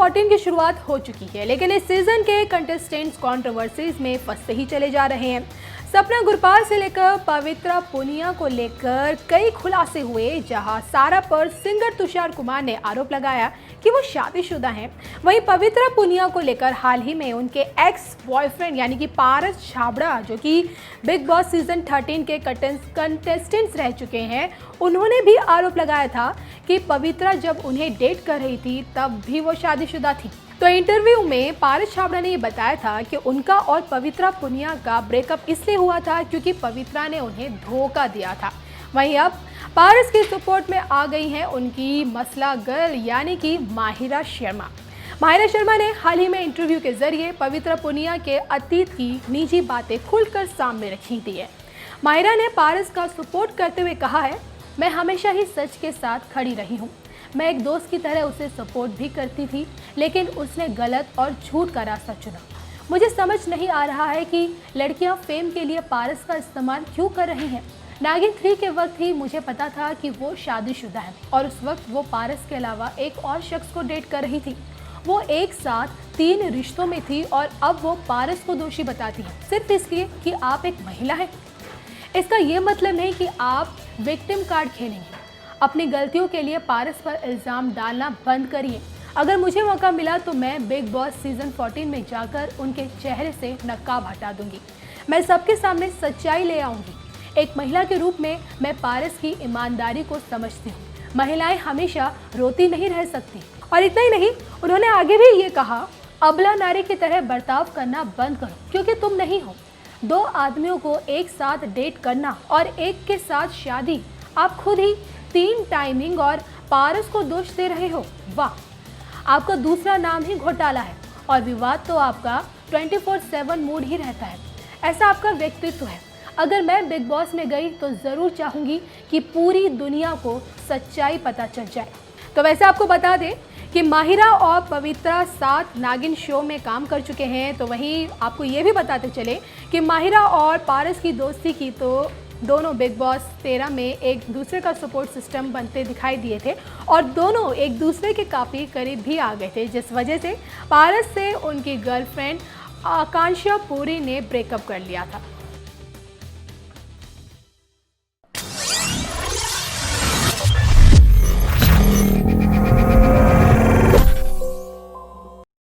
14 की शुरुआत हो चुकी है, लेकिन इस सीजन के कंटेस्टेंट्स कंट्रोवर्सीज में फंसते ही चले जा रहे हैं। सपना गुरपाल से लेकर पवित्रा पुनिया को लेकर कई खुलासे हुए, जहां सारा पर सिंगर तुषार कुमार ने आरोप लगाया कि वो शादीशुदा हैं। वहीं पवित्रा पुनिया को लेकर हाल ही में उनके एक्स बॉयफ्रेंड यानी कि पारस छाबड़ा, जो कि बिग बॉस सीजन 13 के कंटेस्टेंट्स रह चुके हैं, उन्होंने भी आरोप लगाया था कि पवित्रा जब उन्हें डेट कर रही थी तब भी वो शादीशुदा थी। तो इंटरव्यू में पारस छाबड़ा ने ये बताया था कि उनका और पवित्रा पुनिया का ब्रेकअप इसलिए हुआ था क्योंकि पवित्रा ने उन्हें धोखा दिया था। वहीं अब पारस के सपोर्ट में आ गई हैं उनकी मसला गर्ल यानी कि माहिरा शर्मा। माहिरा शर्मा ने हाल ही में इंटरव्यू के जरिए पवित्रा पुनिया के अतीत की निजी बातें खुलकर सामने रखी थी है। माहिरा ने पारस का सपोर्ट करते हुए कहा है, मैं हमेशा ही सच के साथ खड़ी रही हूँ। मैं एक दोस्त की तरह उसे सपोर्ट भी करती थी, लेकिन उसने गलत और झूठ का रास्ता चुना। मुझे समझ नहीं आ रहा है कि लड़कियां फेम के लिए पारस का इस्तेमाल क्यों कर रही हैं। नागिन 3 के वक्त ही मुझे पता था कि वो शादीशुदा है और उस वक्त वो पारस के अलावा एक और शख्स को डेट कर रही थी। वो एक साथ 3 रिश्तों में थी और अब वो पारस को दोषी बताती है सिर्फ इसलिए कि आप एक महिला हैं। इसका ये मतलब नहीं कि आप विक्टिम कार्ड खेलेंगे। अपनी गलतियों के लिए पारस पर इल्ज़ाम डालना बंद करिए। अगर मुझे मौका मिला तो मैं बिग बॉस सीजन 14 में जाकर उनके चेहरे से नकाब हटा दूंगी। मैं सबके सामने सच्चाई ले आऊंगी। एक महिला के रूप में मैं पारस की ईमानदारी को समझती हूँ। महिलाएं हमेशा रोती नहीं रह सकती। और इतना ही नहीं, उन्होंने आगे भी ये कहा, अबला नारी की तरह बर्ताव करना बंद करो क्योंकि तुम नहीं हो। 2 आदमियों को एक साथ डेट करना और एक के साथ शादी, आप खुद ही 3 टाइमिंग और पारस को दोष दे रहे हो। वाह, आपका दूसरा नाम ही घोटाला है और विवाद तो आपका 24/7 मूड ही रहता है। ऐसा आपका व्यक्तित्व है। अगर मैं बिग बॉस में गई तो ज़रूर चाहूँगी कि पूरी दुनिया को सच्चाई पता चल जाए। तो वैसे आपको बता दें कि माहिरा और पवित्रा साथ नागिन शो में काम कर चुके हैं। तो वहीं आपको ये भी बताते चले कि माहिरा और पारस की दोस्ती की तो दोनों बिग बॉस 13 में एक दूसरे का सपोर्ट सिस्टम बनते दिखाई दिए थे और दोनों एक दूसरे के काफ़ी करीब भी आ गए थे, जिस वजह से पारस से उनकी गर्लफ्रेंड आकांक्षा पुरी ने ब्रेकअप कर लिया था।